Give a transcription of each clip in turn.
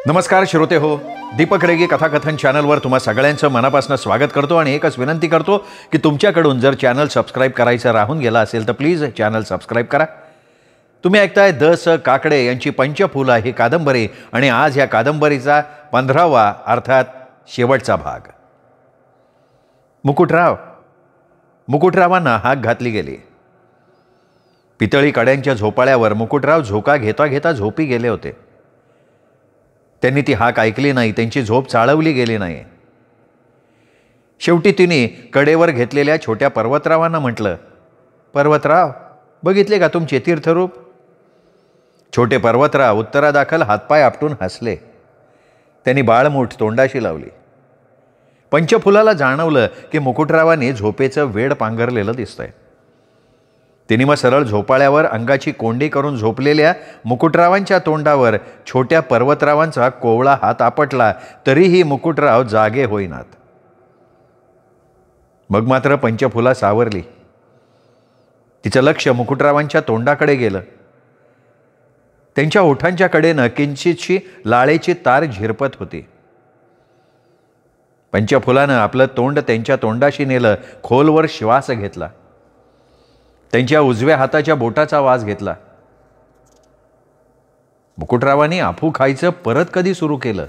नमस्कार श्रोते हो, दीपक रेगे कथाकथन चॅनलवर तुम्हा सगळ्यांचं मनापासून स्वागत करतो आणि एकच विनंती करतो की तुमच्याकडून जर चॅनल सबस्क्राईब करायचं राहून गेला असेल तर प्लीज चॅनल सबस्क्राईब करा. तुम्ही ऐकताय द स काकडे यांची पंचफुला ही कादंबरी आणि आज या कादंबरीचा 15वा अर्थात शेवटचा भाग. मुकुटरावांना हाक घातली गेली. पितळी कड्यांच्या झोपाळ्यावर मुकुटराव झोका घेता घेता झोपी गेले होते. त्यांनी ती हाक ऐकली नाही, त्यांची झोप चाळवली गेली नाही. शेवटी तिने कडेवर घेतलेल्या छोट्या पर्वतरावांना म्हटलं, पर्वतराव, बघितले का तुमचे तीर्थरूप? छोटे पर्वतराव उत्तरादाखल हातपाय आपटून हसले. त्यांनी बाळमूठ तोंडाशी लावली. पंचफुलाला जाणवलं की मुकुटरावांनी झोपेचं वेड पांघरलेलं दिसतंय. तिने मग सरळ झोपाळ्यावर अंगाची कोंडी करून झोपलेल्या मुकुटरावांच्या तोंडावर छोट्या पर्वतरावांचा कोवळा हात आपटला, तरीही मुकुटराव जागे होईनात. मग मात्र पंचफुला सावरली. तिचं लक्ष मुकुटरावांच्या तोंडाकडे गेलं. त्यांच्या ओठांच्या कडेनं किंचितशी लाळेची तार झिरपत होती. पंचफुलानं आपलं तोंड त्यांच्या तोंडाशी नेलं, खोलवर श्वास घेतला. त्यांच्या उजव्या हाताच्या बोटाचा वास घेतला. मुकुटरावांनी आफू खायचं परत कधी सुरू केलं?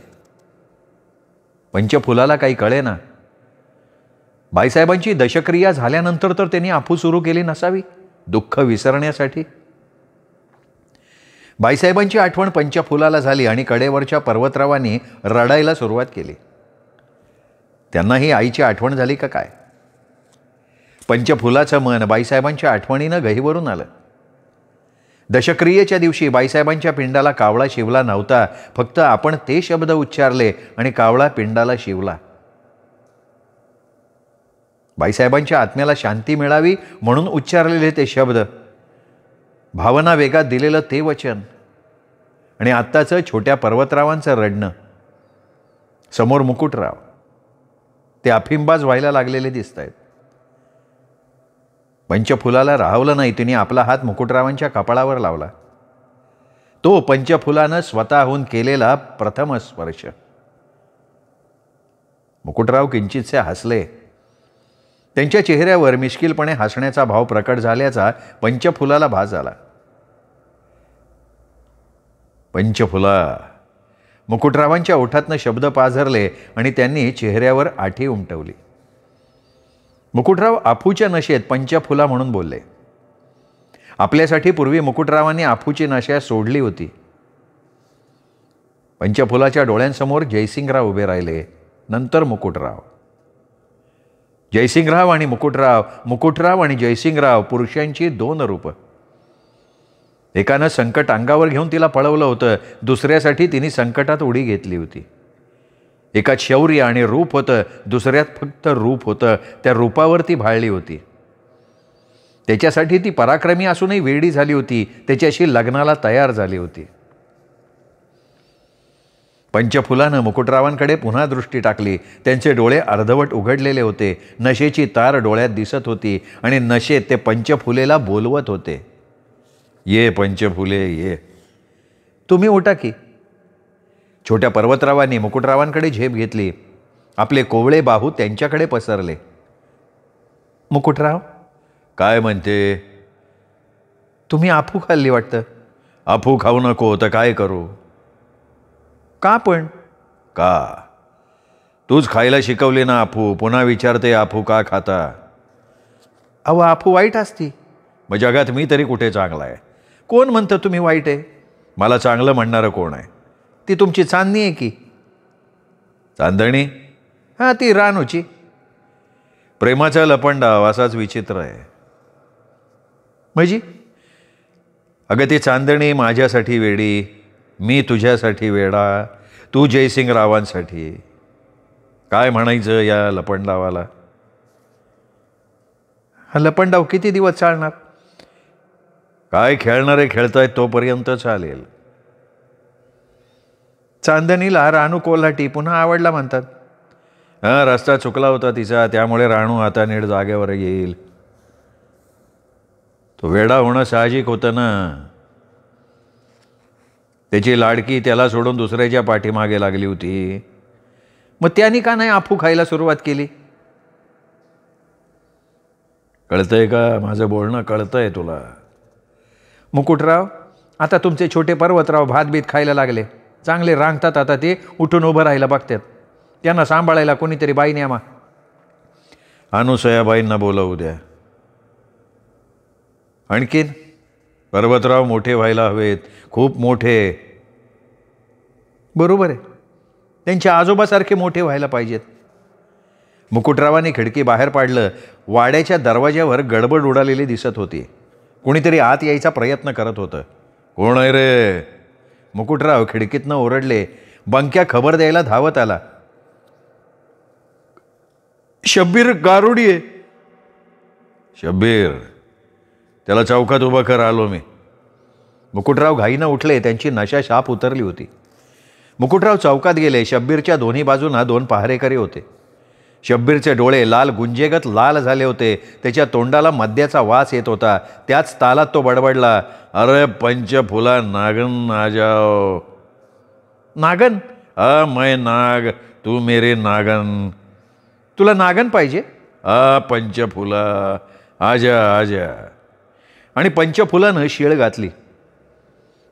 पंचफुलाला काही कळेना. बाईसाहेबांची दशक्रिया झाल्यानंतर तर त्यांनी आफू सुरू केली नसावी, दुःख विसरण्यासाठी. बाईसाहेबांची आठवण पंचफुलाला झाली आणि कडेवरच्या पर्वतरावांनी रडायला सुरुवात केली. त्यांनाही आईची आठवण झाली का काय? पंचफुलाचं मन बाईसाहेबांच्या आठवणीनं गहिवरून आलं. दशक्रियेच्या दिवशी बाईसाहेबांच्या पिंडाला कावळा शिवला नव्हता, फक्त आपण ते शब्द उच्चारले आणि कावळा पिंडाला शिवला. बाईसाहेबांच्या आत्म्याला शांती मिळावी म्हणून उच्चारलेले ते शब्द, भावना वेगात दिलेलं ते वचन, आणि आत्ताचं छोट्या पर्वतरावांचं रडणं. समोर मुकुटराव, ते अफिंबाज व्हायला लागलेले दिसत आहेत. पंचफुलाला राहवलं नाही. तिने आपला हात मुकुटरावांच्या कपाळावर लावला. तो पंचफुलानं स्वतःहून केलेला प्रथम स्पर्श. मुकुटराव किंचितसे हसले. त्यांच्या चेहऱ्यावर मिश्किलपणे हसण्याचा भाव प्रकट झाल्याचा पंचफुलाला भास झाला. पंचफुला, मुकुटरावांच्या ओठातनं शब्द पाझरले आणि त्यांनी चेहऱ्यावर आठी उमटवली. मुकुटराव आफूच्या नशेत पंचफुला म्हणून बोलले. आपल्यासाठी पूर्वी मुकुटरावांनी आफूची नशा सोडली होती. पंचफुलाच्या डोळ्यांसमोर जयसिंगराव उभे राहिले, नंतर मुकुटराव. जयसिंगराव आणि मुकुटराव, मुकुटराव आणि जयसिंगराव, पुरुषांची दोन रूप. एकानं संकट अंगावर घेऊन तिला पळवलं होतं, दुसऱ्यासाठी तिने संकटात उडी घेतली होती. एकात शौर्य आणि रूप होतं, दुसऱ्यात फक्त रूप होतं. त्या रूपावर ती भाळली होती. त्याच्यासाठी ती पराक्रमी असूनही वेडी झाली होती, त्याच्याशी लग्नाला तयार झाली होती. पंचफुलानं मुकुटरावांकडे पुन्हा दृष्टी टाकली. त्यांचे डोळे अर्धवट उघडलेले होते. नशेची तार डोळ्यात दिसत होती आणि नशेत ते पंचफुलेला बोलवत होते, ये पंचफुले ये, तुम्ही उठा की. छोट्या पर्वतरावांनी मुकुटरावांकडे झेप घेतली. आपले कोवळे बाहू त्यांच्याकडे पसरले. मुकुटराव, काय म्हणते? तुम्ही आफू खाल्ली वाटतं. आफू खाऊ नको तर काय करू? का पण? का? तूच खायला शिकवले ना आफू, पुन्हा विचारते आफू का खाता? अहो, आफू वाईट असती. मग जगात मी तरी कुठे चांगला आहे? कोण म्हणतं तुम्ही वाईट आहे? मला चांगलं म्हणणारं कोण आहे? ती तुमची चांदणी आहे की. चांदणी? हां, ती रानूची. प्रेमाचा लपंडाव असाच विचित्र आहे. म्हणजे? अगं, ती चांदणी माझ्यासाठी वेडी, मी तुझ्यासाठी वेडा, तू जयसिंगरावांसाठी. काय म्हणायचं या लपंडावाला? हा लपंडाव किती दिवस चालणार? काय खेळणारे खेळतायत तोपर्यंत चालेल. चांदणीला रानू कोल्हाटी पुन्हा आवडला म्हणतात. हां, रस्ता चुकला होता तिचा, त्यामुळे रानू आता नीट जागेवर येईल. तो वेडा होणं साहजिक होतं ना. त्याची लाडकी त्याला सोडून दुसऱ्याच्या पाठीमागे लागली होती. मग त्यांनी का नाही अफू खायला सुरुवात केली? कळतंय का माझं बोलणं? कळतंय तुला? मुकुटराव, आता तुमचे छोटे पर्वतराव भात बीत खायला लागले, चांगले रांगतात. आता ते उठून उभं राहायला बघतात. त्यांना सांभाळायला कोणीतरी बाई न्यामा. अनुसयाबाईंना बोलवू द्या. आणखीन पर्वतराव मोठे व्हायला हवेत, खूप मोठे. बरोबर आहे, त्यांच्या आजोबासारखे मोठे व्हायला पाहिजेत. मुकुटरावांनी खिडकी बाहेर पाडलं. वाड्याच्या दरवाज्यावर गडबड उडालेली दिसत होती. कोणीतरी आत यायचा प्रयत्न करत होतं. कोण आहे रे? मुकुटराव खिडकीतनं ओरडले. बंक्या खबर द्यायला धावत आला. शब्बीर गारुडी आहे. शब्बीर, त्याला चौकात उभं कर, आलो मी. मुकुटराव घाईनं उठले. त्यांची नशा शाप उतरली होती. मुकुटराव चौकात गेले. शब्बीरच्या दोन्ही बाजूंना 2 पहारेकरी होते. शब्बीरचे डोळे लाल गुंजेगत लाल झाले होते. त्याच्या तोंडाला मद्याचा वास येत होता. त्याच तालात तो बडबडला, अरे पंचफुला नागन आ जाओ. नागन? मैं नाग, तू मेरे नागन. तुला नागन पाहिजे? पंचफुला, आजा आजा. आणि पंचफुलानं शीळ घातली.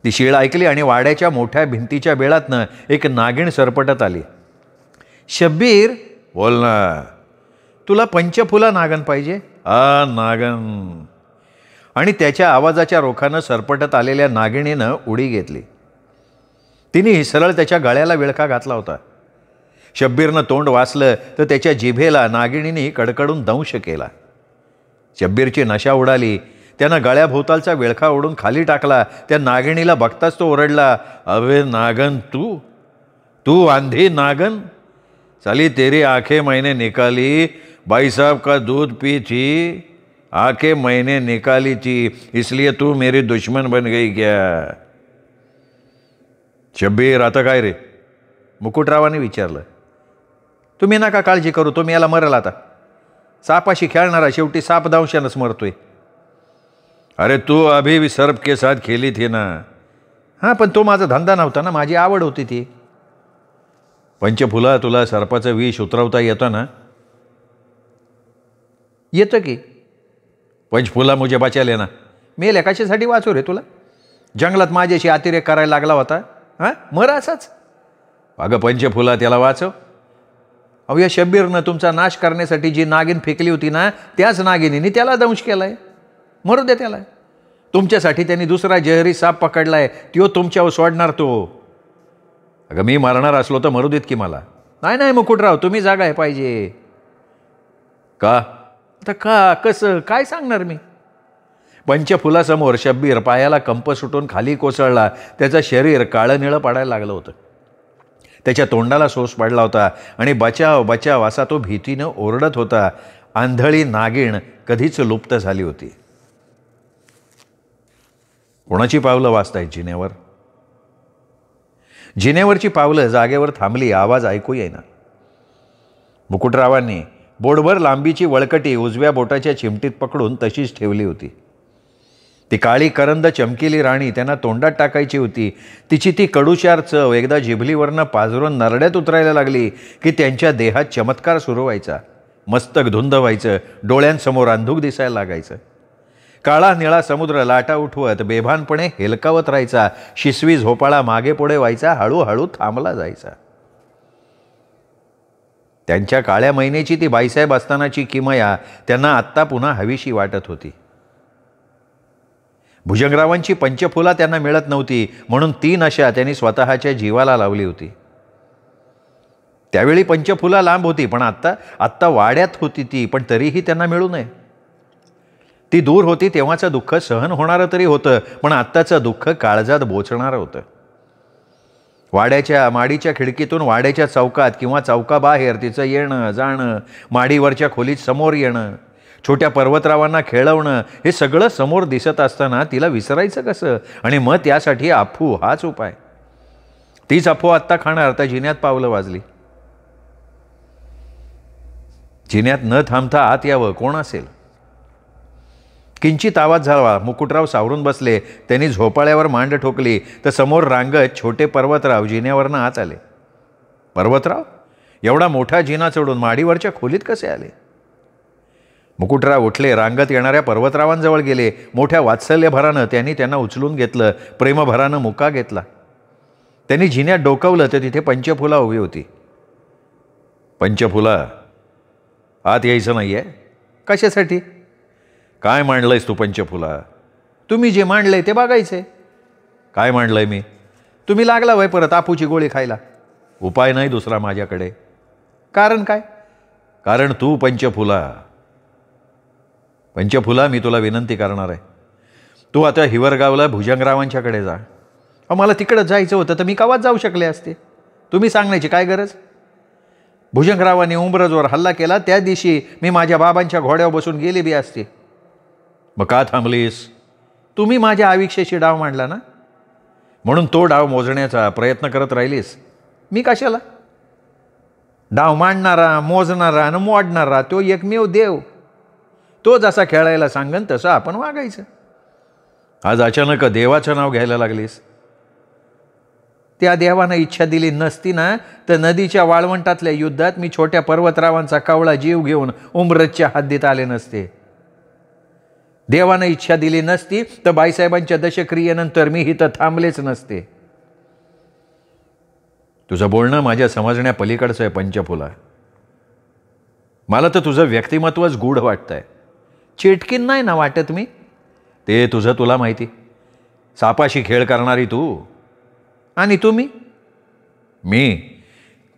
ती शीळ ऐकली आणि वाड्याच्या मोठ्या भिंतीच्या बेळातनं एक नागिण सरपटत आली. शब्बीर, बोल ना. तुला पंचफुला नागन पाहिजे? नागन. आणि त्याच्या आवाजाच्या रोखानं सरपटत आलेल्या नागिणीनं उडी घेतली. तिने सरळ त्याच्या गळ्याला विळखा घातला होता. शब्बीरनं तोंड वासलं तर त्याच्या जिभेला नागिणीने कडकडून दंश केला. शब्बीरची नशा उडाली. त्यानं गळ्याभोवतालचा विळखा ओढून खाली टाकला. त्या नागिणीला बघताच तो ओरडला, अबे नागन, तू तू आंधी नागन, साली तेरी आंखें मैंने निकाली, भाई साहब का दूध पी थी, आंखें मैंने निकाली थी, इसलिए तू मेरी दुश्मन बन गई क्या? शब्बीर, आता काय रे? मुकुटरावाने विचारलं. तुम्ही नका काळजी करू, तो याला मरल आता. सापाशी खेळणारा शेवटी साप दंशानच मरतोय. अरे तू अभी भी सर्प के साथ खेली थी ना. हां, पण तो माझा धंदा नव्हता ना, माझी आवड होती ती. पंचफुला, तुला सर्पाचं विष उतरवता येतं ना? येतं की. पंचफुला मुझे बचा लेना. मेल्या कशासाठी वाचू रे तुला? जंगलात माझ्याशी अतिरेक करायला लागला होता. हां, मर असाच. अगं पंचफुला, त्याला वाचव. अहो, या शब्बीरनं तुमचा नाश करण्यासाठी जी नागिन फेकली होती ना, त्याच नागिनीने त्याला दंश केलाय. मरू दे त्याला. तुमच्यासाठी त्यांनी दुसरा जहरी साप पकडलाय, तो तुमच्यावर सोडणार तो. अगं मी मरणार असलो तर मरू देत की मला. नाही नाही मुकुटराव, तुम्ही जागा आहे पाहिजे. का? आता का, कसं, काय सांगणार मी? पंचफुलासमोर शब्बीर पायाला कंप सुटून खाली कोसळला. त्याचं शरीर काळं निळं पडायला लागलं होतं. त्याच्या तोंडाला सोस पडला होता आणि बचाव बचाव असा तो भीतीनं ओरडत होता. आंधळी नागिण कधीच लुप्त झाली होती. कोणाची पावलं वाजतायत जिन्यावर? जिन्यावरची पावलं जागेवर थांबली. आवाज ऐकू येईना. मुकुटरावांनी बोटभर लांबीची वळकटी उजव्या बोटाच्या चिमटीत पकडून तशीच ठेवली होती. ती काळी करंद चमकीली राणी त्यांना तोंडात टाकायची होती. तिची ती कडूशार चव एकदा जिभलीवरनं पाझरून नरड्यात उतरायला लागली की त्यांच्या देहात चमत्कार सुरू व्हायचा. मस्तक धुंद व्हायचं. डोळ्यांसमोर अंधुक दिसायला लागायचं. काळा निळा समुद्र लाटा उठवत बेभानपणे हेलकावत राहायचा. शिसवी झोपाळा मागे पुढे व्हायचा. हळूहळू थांबला जायचा. त्यांच्या काळ्या मैनेची ती बाईसाहेब असतानाची किमया त्यांना आत्ता पुन्हा हवीशी वाटत होती. भुजंगरावांची पंचफुला त्यांना मिळत नव्हती, म्हणून ती नशा त्यांनी स्वतःच्या जीवाला लावली होती. त्यावेळी पंचफुला लांब होती, पण आत्ता वाड्यात होती ती, पण तरीही त्यांना मिळू नये. ती दूर होती तेव्हाचं दुःख सहन होणारं तरी होतं, पण आत्ताचं दुःख काळजात बोचणारं होतं. वाड्याच्या माडीच्या खिडकीतून वाड्याच्या चौकात किंवा चौकाबाहेर तिचं येणं जाणं, माडीवरच्या खोलीत समोर येणं, छोट्या पर्वतरावांना खेळवणं, हे सगळं समोर दिसत असताना तिला विसरायचं कसं? आणि मग त्यासाठी अफू हाच उपाय. तीच अफू आत्ता खाणार तर जिन्यात पावलं वाजली. जिन्यात न थांबता आत यावं कोण असेल? किंचित आवाज झाला. मुकुटराव सावरून बसले. त्यांनी झोपाळ्यावर मांड ठोकली तर समोर रांगत छोटे पर्वतराव जिन्यावरनं आत आले. पर्वतराव एवढा मोठा जिना चढून माडीवरच्या खोलीत कसे आले? मुकुटराव उठले. रांगत येणाऱ्या पर्वतरावांजवळ गेले. मोठ्या वात्सल्यभरानं त्यांनी त्यांना उचलून घेतलं. प्रेमभरानं मुका घेतला. त्यांनी जिन्यात डोकावलं तर तिथे पंचफुला उभी होती. पंचफुला, आत यायचं नाही आहे? कशासाठी? काय मांडलंयस तू पंचफुला? तुम्ही जे मांडलंय ते बघायचंय. काय मांडलंय मी? तुम्ही लागला वय परत आपूची गोळी खायला. उपाय नाही दुसरा माझ्याकडे. कारण काय? कारण तू पंचफुला. पंचफुला, मी तुला विनंती करणार आहे. तू आता हिवरगावला भुजंगरावांच्याकडे जा. मला तिकडं जायचं होतं तर मी कवाच जाऊ शकले असते. तुम्ही सांगण्याची काय गरज? भुजंगरावांनी उंबरजवर हल्ला केला त्या दिवशी मी माझ्या बाबांच्या घोड्यावर बसून गेली बी असते. मग का थांबलीस? तुम्ही माझ्या आविक्षेशी डाव मांडला ना, म्हणून तो डाव मोजण्याचा प्रयत्न करत राहिलीस. मी कशाला? डाव मांडणारा, मोजणारा आणि मोडणारा तो एकमेव देव. तो जसा खेळायला सांगन तसं आपण वागायचं. आज अचानक देवाचं नाव घ्यायला लागलीस. त्या देवानं इच्छा दिली नसती ना तर नदीच्या वाळवंटातल्या युद्धात मी छोट्या पर्वतरावांचा कावळा जीव घेऊन उमरजच्या हद्दीत आले नसते. देवानं इच्छा दिली नसती तर बाईसाहेबांच्या दशक्रियेनंतर मी इथं थांबलेच नसते. तुझं बोलणं माझ्या समजण्या पलीकडचं आहे पंचफुला. मला तर तुझं व्यक्तिमत्वच गूढ वाटतंय. चिटकीन नाही ना वाटत मी? ते तुझं तुला माहिती. सापाशी खेळ करणारी तू आणि तुम्ही. मी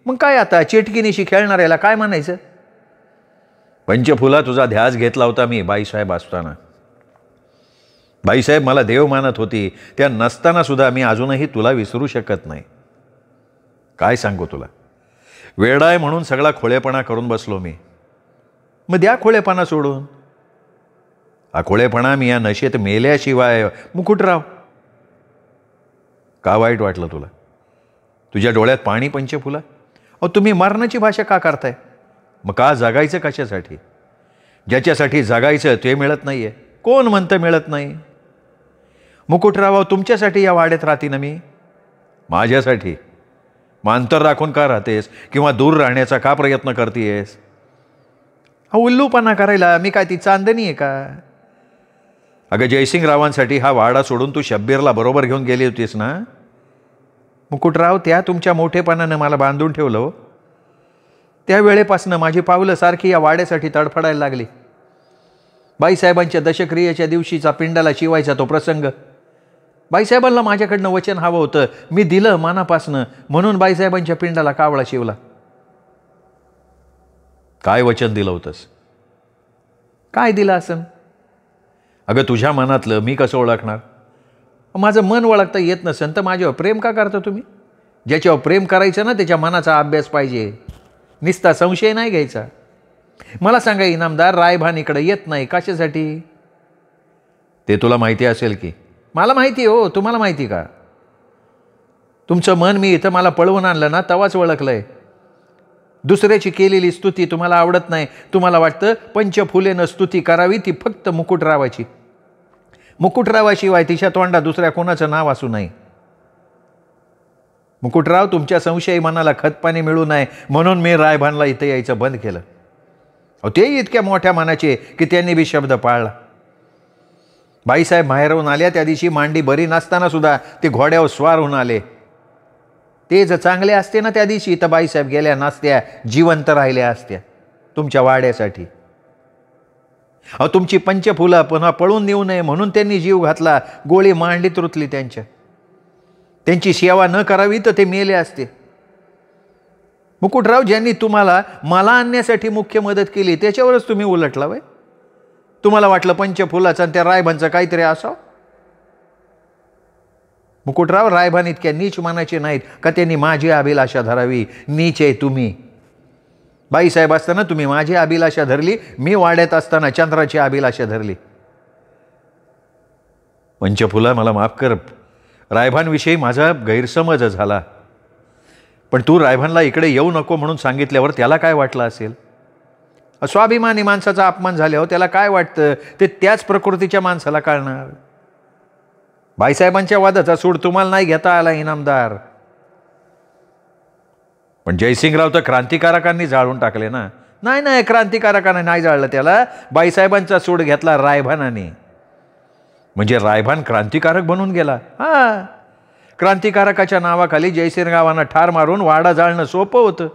मग काय आता चिटकिनीशी खेळणाऱ्याला काय म्हणायचं? पंचफुला, तुझा ध्यास घेतला होता मी बाईसाहेब असताना. बाईसाहेब मला देव मानत होती. त्या नसताना सुद्धा मी अजूनही तुला विसरू शकत नाही. काय सांगू तुला? वेडाय म्हणून सगळा खोळेपणा करून बसलो मी. मग द्या खोळेपणा सोडून. हा खोळेपणा मी या नशेत मेल्याशिवाय. मुकुटराव, का वाईट वाटलं तुला? तुझ्या डोळ्यात पाणी पंचफुला? अहो, तुम्ही मरणाची भाषा का करताय? मग का जगायचं कशासाठी? ज्याच्यासाठी जगायचं ते मिळत नाही आहे. कोण म्हणतं मिळत नाही? मुकुटराव, तुमच्यासाठी या वाड्यात राहते ना मी. माझ्यासाठी? मग अंतर राखून का राहतेस किंवा दूर राहण्याचा का प्रयत्न करतेस? हा उल्लूपणा करायला मी काय ती चांदणी आहे का? अगं, जयसिंगरावांसाठी हा वाडा सोडून तू शब्बीरला बरोबर घेऊन गेली होतीस ना? मुकुटराव, त्या तुमच्या मोठेपणानं मला बांधून ठेवलं हो. त्या वेळेपासनं माझी पावलं सारखी या वाड्यासाठी तडफडायला लागली. बाईसाहेबांच्या दशक्रियेच्या दिवशीचा पिंडाला शिवायचा तो प्रसंग. बाईसाहेबांना माझ्याकडनं वचन हवं होतं. मी दिलं मनापासनं, म्हणून बाईसाहेबांच्या पिंडाला कावळा शिवला. काय वचन दिलं होतंस? काय दिलं असन? अगं, तुझ्या मनातलं मी कसं ओळखणार? माझं मन ओळखता येत नसेल तर माझ्यावर प्रेम का करता तुम्ही? ज्याच्यावर प्रेम करायचं ना त्याच्या मनाचा अभ्यास पाहिजे. निस्ता संशय नाही घ्यायचा. मला सांगा इनामदार, रायभान इकडे येत नाही कशासाठी? ते तुला माहिती असेल की? मला माहिती हो, तुम्हाला माहिती का? तुमचं मन मी इथं मला पळवून आणलं ना तवाच ओळखलंय. दुसऱ्याची केलेली स्तुती तुम्हाला आवडत नाही. तुम्हाला वाटतं पंचफुलेनं स्तुती करावी ती फक्त मुकुटरावाची. मुकुटरावाशिवाय तिच्या तोंडात दुसऱ्या कोणाचं नाव असू नये. मुकुटराव, तुमच्या संशयी मनाला खतपाणी मिळू नये म्हणून मी रायभानला इथं यायचं बंद केलं. अहो, ते इतक्या मोठ्या मनाचे की त्यांनी बी शब्द पाळला. बाईसाहेब माहेरहून आल्या त्या दिवशी मांडी बरी नसताना सुद्धा ते घोड्यावर स्वार होऊन आले. ते जर चांगले असते ना त्या दिवशी तर बाईसाहेब गेल्या नसत्या, जिवंत राहिल्या असत्या तुमच्या वाड्यासाठी. अहो, तुमची पंचफुलं पुन्हा पळून नेऊ नये म्हणून त्यांनी जीव घातला. गोळी मांडलीत रुतली त्यांच्या. त्यांची सेवा न करावी तर ते मेले असते. मुकुटराव, ज्यांनी तुम्हाला मला आणण्यासाठी मुख्य मदत केली त्याच्यावरच तुम्ही उलटला वय. तुम्हाला वाटलं पंचफुलाचं आणि त्या रायभानचं काहीतरी असावं. मुकुटराव, रायभान इतक्या नीच मनाचे नाहीत का त्यांनी माझी अभिलाषा धरावी. नीच आहे तुम्ही. बाईसाहेब असताना तुम्ही माझी अभिलाषा धरली. मी वाड्यात असताना चंद्राची अभिलाषा धरली. पंचफुला, मला माफ कर. रायभानविषयी माझा गैरसमज झाला. पण तू रायभानला इकडे येऊ नको म्हणून सांगितल्यावर त्याला काय वाटलं असेल? स्वाभिमानी माणसाचा अपमान झाल्यावर त्याला काय वाटतं ते त्याच प्रकृतीच्या माणसाला कळणार. बाईसाहेबांच्या वादाचा सूड तुम्हाला नाही घेता आला इनामदार, पण जयसिंगराव तर क्रांतिकारकांनी जाळून टाकले ना. नाही, क्रांतिकारकांनी नाही जाळलं त्याला, बाईसाहेबांचा सूड घेतला रायभानाने. म्हणजे रायभान क्रांतिकारक बनून गेला. क्रांतिकारकाच्या नावाखाली जयसिंगरावांना ठार मारून वाडा जाळणं सोपं होतं.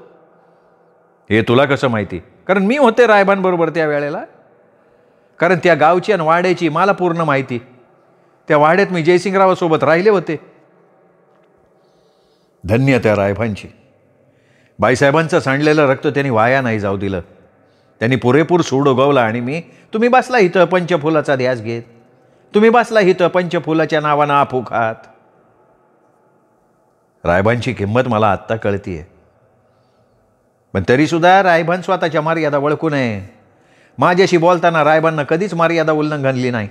हे तुला कसं माहिती? कारण मी होते रायभान बरोबर त्या वेळेला. कारण त्या गावची आणि वाड्याची मला पूर्ण माहिती. त्या वाड्यात मी जयसिंगरावासोबत राहिले होते. धन्य त्या रायभानची. बाईसाहेबांचं सांडलेलं रक्त त्यांनी वाया नाही जाऊ दिलं. त्यांनी पुरेपूर सूड उगवला. आणि तुम्ही बसला इथं पंचफुलाचा ध्यास घेत, तुम्ही बसला इथं पंचफुलाच्या नावानं आफू खात. रायभानची किंमत मला आत्ता कळतीये. पण तरीसुद्धा रायभान स्वतःच्या मर्यादा ओळखू नये. माझ्याशी बोलताना रायभाननं कधीच मर्यादा उल्लंघनली नाही.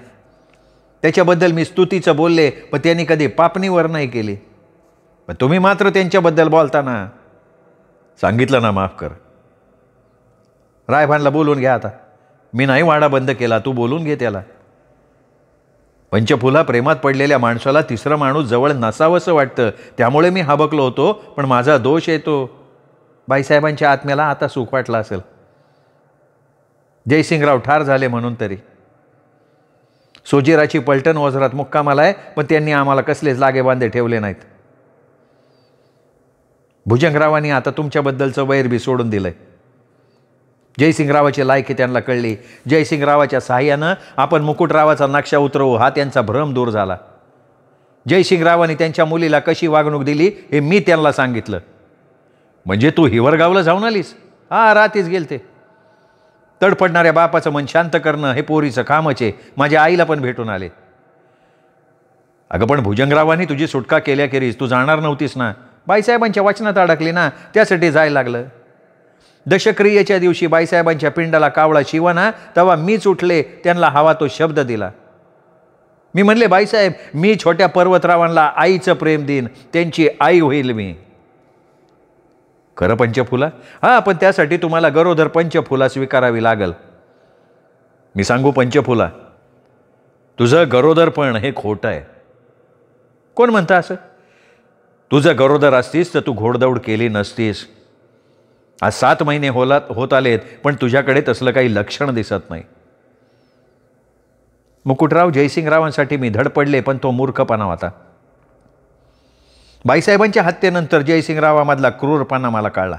त्याच्याबद्दल मी स्तुतीचं बोलले, पण त्यांनी कधी पापणीवर नाही केली. पण तुम्ही मात्र त्यांच्याबद्दल बोलताना सांगितलं ना माफ कर. रायभानला बोलून घ्या आता. मी नाही वाडा बंद केला, तू बोलून घे त्याला. पंचफुला प्रेमात पडलेल्या माणसाला तिसरं माणूस जवळ नसावंसं वाटतं, त्यामुळे मी हबकलो होतो. पण माझा दोष येतो. बाईसाहेबांच्या आत्म्याला आता सुख वाटलं असेल. जयसिंगराव ठार झाले म्हणून तरी. सोजीराची पलटण वजरात मुक्कामाला आहे, पण त्यांनी आम्हाला कसलेच लागे बांधे ठेवले नाहीत. भुजंगरावांनी आता तुमच्याबद्दलचं वैर बी सोडून दिलंय. जयसिंगरावाची लायकी त्यांना कळली. जयसिंगरावाच्या सहाय्यानं आपण मुकुटरावाचा नक्षा उतरवू हा त्यांचा भ्रम दूर झाला. जयसिंगरावांनी त्यांच्या मुलीला कशी वागणूक दिली हे मी त्यांना सांगितलं. म्हणजे तू हिवरगावला जाऊन आलीस? रात्रीच गेलते. तडपडणाऱ्या बापाचं मन शांत करणं हे पोरीचं कामच आहे. माझ्या आईला पण भेटून आले. अगं पण भुजंगरावांनी तुझी सुटका केल्याखेरीज तू जाणार नव्हतीस ना. बाईसाहेबांच्या वचनात अडकली ना, त्यासाठी जायला लागलं. दशक्रियेच्या दिवशी बाईसाहेबांच्या पिंडाला कावळा शिवना, तेव्हा मीच उठले, त्यांना हवा तो शब्द दिला. मी म्हणले, बाईसाहेब मी छोट्या पर्वतरावांना आईचं प्रेम देईन, त्यांची आई होईल मी. खरं पंचफुला? पण त्यासाठी तुम्हाला गरोदर पंचफुला स्वीकारावी लागल. मी सांगू पंचफुला, तुझं गरोदरपण हे खोटं आहे. कोण म्हणतं असं? तुझं गरोदर असतीस तर तू घोडदौड केली नसतीस. आज 7 महिने होत आलेत, पण तुझ्याकडे तसलं काही लक्षण दिसत नाही. मुकुटराव जयसिंगरावांसाठी मी धडपडले, पण तो मूर्खपणा होता. बाईसाहेबांच्या हत्येनंतर जयसिंगरावामधला क्रूरपणा मला कळला.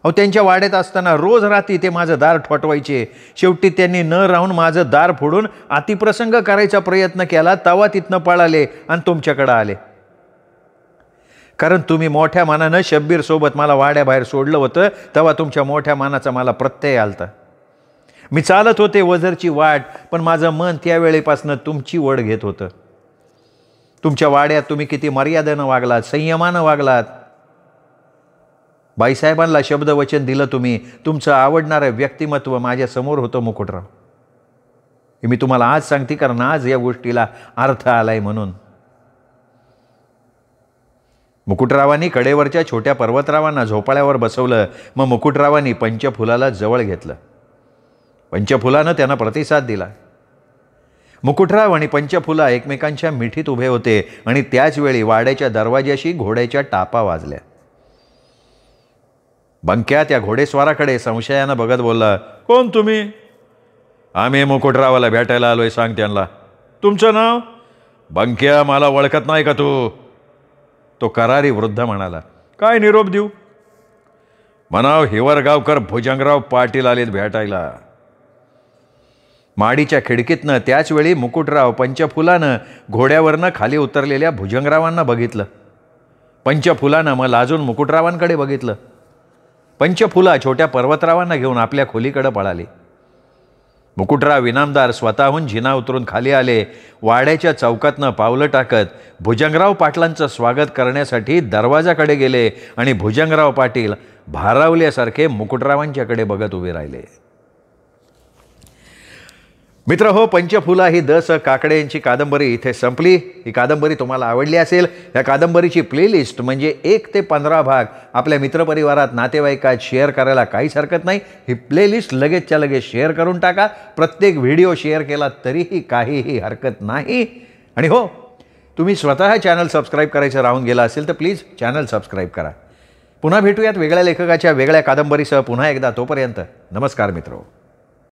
त्यांच्या वाड्यात असताना रोज रात्री ते माझं दार ठोठवायचे. शेवटी त्यांनी न राहून माझं दार फोडून अतिप्रसंग करायचा प्रयत्न केला. तवा तिथनं पळाले आणि तुमच्याकडं आले. कारण तुम्ही मोठ्या मानानं शब्बीरसोबत मला वाड्याबाहेर सोडलं होतं, तेव्हा तुमच्या मोठ्या मानाचा मला प्रत्यय आलता. मी चालत होते वझरची वाट, पण माझं मन त्यावेळेपासून तुमची ओढ घेत होतं. तुमच्या वाड्यात तुम्ही किती मर्यादेनं वागलात, संयमानं वागलात. बाईसाहेबांना शब्दवचन दिलं तुम्ही. तुमचं आवडणारं व्यक्तिमत्व माझ्यासमोर होतं मुकुटराव. हे मी तुम्हाला आज सांगते, कारण आज या गोष्टीला अर्थ आलाय म्हणून. मुकुटरावांनी कडेवरच्या छोट्या पर्वतरावांना झोपाळ्यावर बसवलं. मग मुकुटरावांनी पंचफुलाला जवळ घेतलं. पंचफुलानं त्यांना प्रतिसाद दिला. मुकुटराव आणि पंचफुला एकमेकांच्या मिठीत उभे होते आणि त्याचवेळी वाड्याच्या दरवाज्याशी घोड्याच्या टापा वाजल्या. बंक्या त्या घोडेस्वाराकडे संशयानं बघत बोलला, कोण तुम्ही? आम्ही मुकुटरावाला भेटायला आलोय, सांग त्यांना. तुमचं नाव? बंक्या, मला ओळखत नाही का तू? तो करारी वृद्ध म्हणाला. काय निरोप देऊ? म्हणाव हिवरगावकर भुजंगराव पाटील आलेत भेटायला. माडीच्या खिडकीतनं त्याचवेळी मुकुटराव पंचफुलानं घोड्यावरनं खाली उतरलेल्या भुजंगरावांना बघितलं. पंचफुलानं मग लाजून मुकुटरावांकडे बघितलं. पंचफुला छोट्या पर्वतरावांना घेऊन आपल्या खोलीकडे पळाली. मुकुटराव इनामदार स्वतःहून जिना उतरून खाली आले. वाड्याच्या चौकातनं पावलं टाकत भुजंगराव पाटलांचं स्वागत करण्यासाठी दरवाजाकडे गेले आणि भुजंगराव पाटील भारावल्यासारखे मुकुटरावांच्याकडे बघत उभे राहिले. मित्र हो, पंचफुला ही द स काकडे यांची कादंबरी इथे संपली. ही कादंबरी तुम्हाला आवडली असेल. या कादंबरीची प्लेलिस्ट म्हणजे 1 ते 15 भाग आपल्या मित्रपरिवारात, नातेवाईकात शेअर करायला काहीच हरकत नाही. ही प्लेलिस्ट लगेचच्या लगेच शेअर करून टाका. प्रत्येक व्हिडिओ शेअर केला तरीही काहीही हरकत नाही. आणि हो, तुम्ही स्वतः चॅनल सबस्क्राईब करायचं राहून गेला असेल तर प्लीज चॅनल सबस्क्राईब करा. पुन्हा भेटूयात वेगळ्या लेखकाच्या वेगळ्या कादंबरीसह पुन्हा एकदा. तोपर्यंत नमस्कार मित्रो.